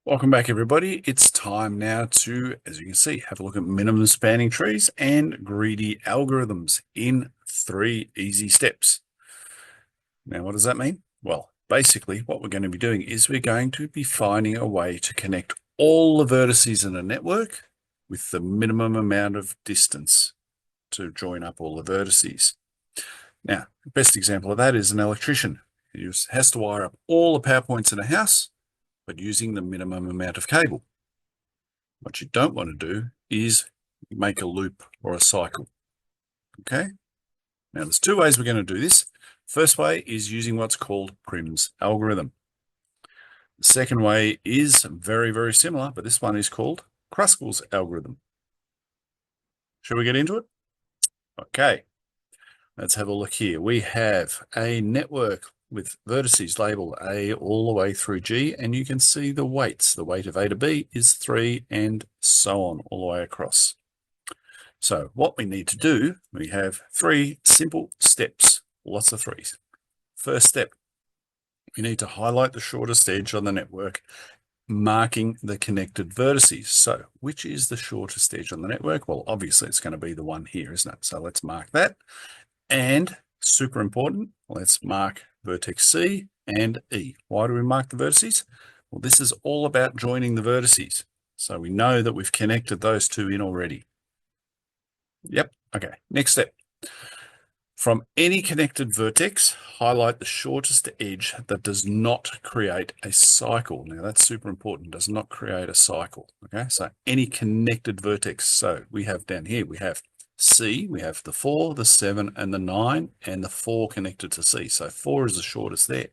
Welcome back, everybody. It's time now to, as you can see, have a look at minimum spanning trees and greedy algorithms in 3 easy steps. Now, what does that mean? Well, basically, what we're going to be doing is we're going to be finding a way to connect all the vertices in a network with the minimum amount of distance to join up all the vertices. Now, the best example of that is an electrician. He has to wire up all the power points in a house, but using the minimum amount of cable. What you don't want to do is make a loop or a cycle. Okay? Now, there's 2 ways we're going to do this. First way is using what's called Prim's algorithm. The second way is very, very similar, but this one is called Kruskal's algorithm. Shall we get into it? Okay. Let's have a look here. We have a network with vertices labeled A all the way through G, and you can see the weights. The weight of A to B is 3, and so on all the way across. So what we need to do, we have 3 simple steps, lots of 3s. First step, we need to highlight the shortest edge on the network, marking the connected vertices. So which is the shortest edge on the network? Well, obviously it's going to be the one here, isn't it? So let's mark that. And super important, let's mark vertex C and E. Why do we mark the vertices? Well, this is all about joining the vertices. So we know that we've connected those 2 in already. Yep. Okay. Next step. From any connected vertex, highlight the shortest edge that does not create a cycle. Now that's super important, does not create a cycle. Okay. So any connected vertex. So we have down here, we have C, we have the 4, the 7, and the 9, and the 4 connected to C. So 4 is the shortest there.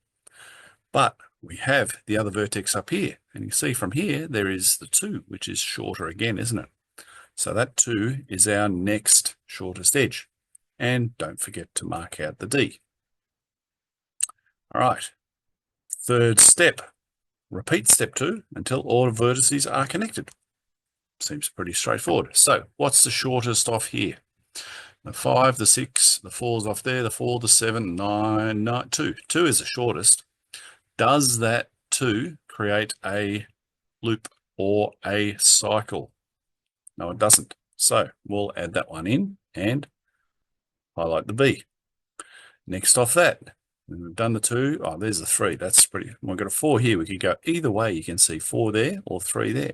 But we have the other vertex up here. And you see from here, there is the 2, which is shorter again, isn't it? So that 2 is our next shortest edge. And don't forget to mark out the D. All right. Third step. Repeat step 2 until all vertices are connected. Seems pretty straightforward. So what's the shortest off here? The 5, the 6, the 4's off there, the 4, the 7, 9, 2. 2 is the shortest. Does that 2 create a loop or a cycle? No, it doesn't. So we'll add that one in and highlight the B. Next off that, we've done the 2. Oh, there's the 3. That's pretty. We've got a 4 here. We could go either way. You can see 4 there or 3 there.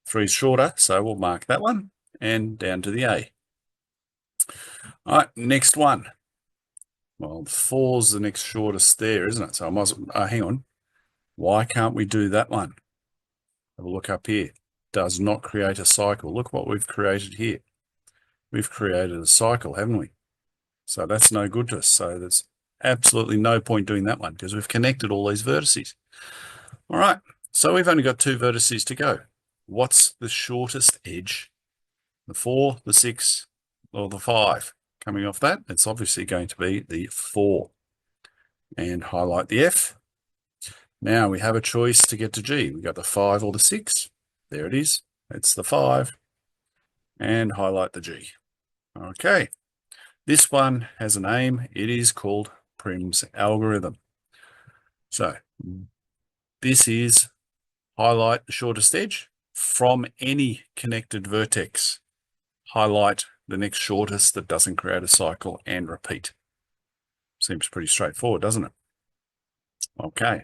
3 is shorter, so we'll mark that one and down to the A. All right, next one. Well, 4's the next shortest there, isn't it? So I must, hang on. Why can't we do that one? Have a look up here. Does not create a cycle. Look what we've created here. We've created a cycle, haven't we? So that's no good to us. So there's absolutely no point doing that one because we've connected all these vertices. All right, so we've only got 2 vertices to go. What's the shortest edge? The 4, the 6, or the 5? Coming off that, it's obviously going to be the 4. And highlight the F. Now we have a choice to get to G. We've got the 5 or the 6. There it is. It's the 5. And highlight the G. Okay. This one has a name. It is called Prim's algorithm. So this is highlight the shortest edge from any connected vertex. Highlight the next shortest that doesn't create a cycle and repeat. Seems pretty straightforward, doesn't it? Okay.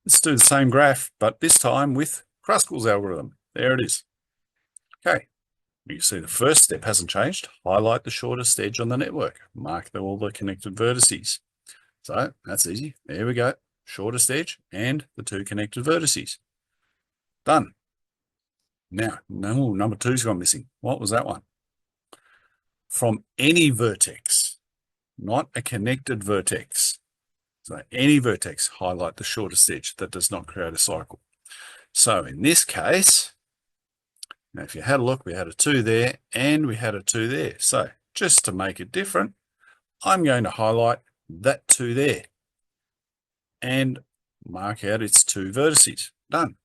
Let's do the same graph, but this time with Kruskal's algorithm. There it is. Okay. You see the first step hasn't changed. Highlight the shortest edge on the network. Mark all the connected vertices. So that's easy. There we go. Shortest edge and the 2 connected vertices. Done. Now, no, number 2's gone missing. What was that one? From any vertex, not a connected vertex. So any vertex, highlight the shortest edge that does not create a cycle. So in this case, now if you had a look, we had a 2 there and we had a 2 there. So just to make it different, I'm going to highlight that 2 there and mark out its 2 vertices. Done.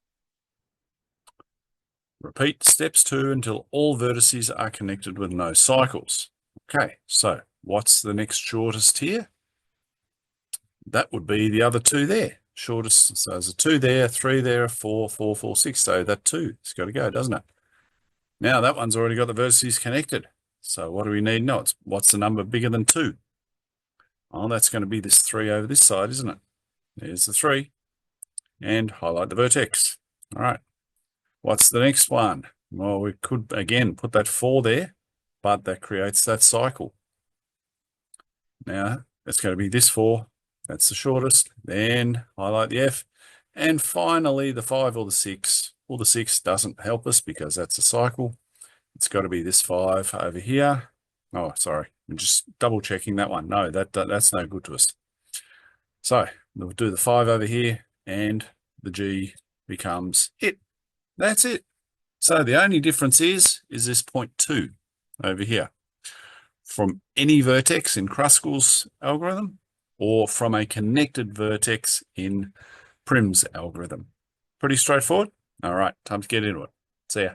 Repeat steps 2 until all vertices are connected with no cycles. Okay, so what's the next shortest here? That would be the other 2 there. shortest. So there's a 2 there, 3 there, a 4, 4, 4, 6. So that 2 has got to go, doesn't it? Now that one's already got the vertices connected. So what do we need now? What's the number bigger than 2? Oh, that's going to be this 3 over this side, isn't it? There's the 3. And highlight the vertex. All right. What's the next one? Well, we could, again, put that 4 there, but that creates that cycle. Now, it's going to be this 4. That's the shortest. Then highlight the F. And finally, the 5 or the 6. Well, the 6 doesn't help us because that's a cycle. It's got to be this 5 over here. Oh, sorry. I'm just double checking that one. No, that's no good to us. So we'll do the 5 over here and the G becomes it. That's it. So the only difference is this point 2 over here from any vertex in Kruskal's algorithm or from a connected vertex in Prim's algorithm. Pretty straightforward. All right, time to get into it. See ya.